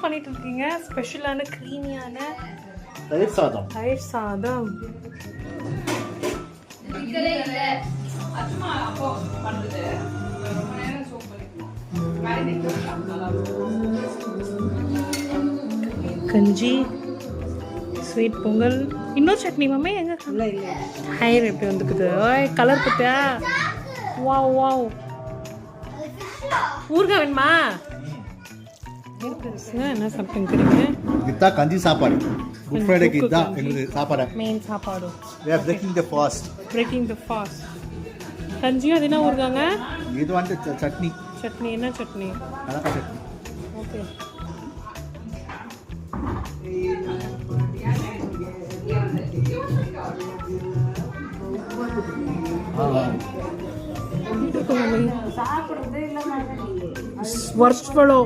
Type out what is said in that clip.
பண்ணிட்டு இருக்கீங்க? ஸ்பெஷலான க்ரீமியான தயிர் சாதம். தயிர் சாதம். கஞ்சி, ஸ்வீட் பொங்கல், இன்னொரு சட்னி மாமே எங்க? ஹைர் எப்படி வந்துக்குது? ஓய் கலர் பத்தியா? Wow wow. ஊறுகாய் வேணுமா? என்ன சாப்பிட்டீங்க தெரியுங்க? இதுதான் கஞ்சி சாப்பாடு. குட் ஃப்ரைடேக்கு இதுதான் எங்களுக்கு சாப்பாடு. மெயின் சாப்பாடு. We are breaking the fast. Breaking the fast. கஞ்சியும் அது என்ன ஊறுகாங்க? இது வந்து சட்னி. சட்னி என்ன சட்னி? கலக்கா சட்னி. ஓகே. worst fellow.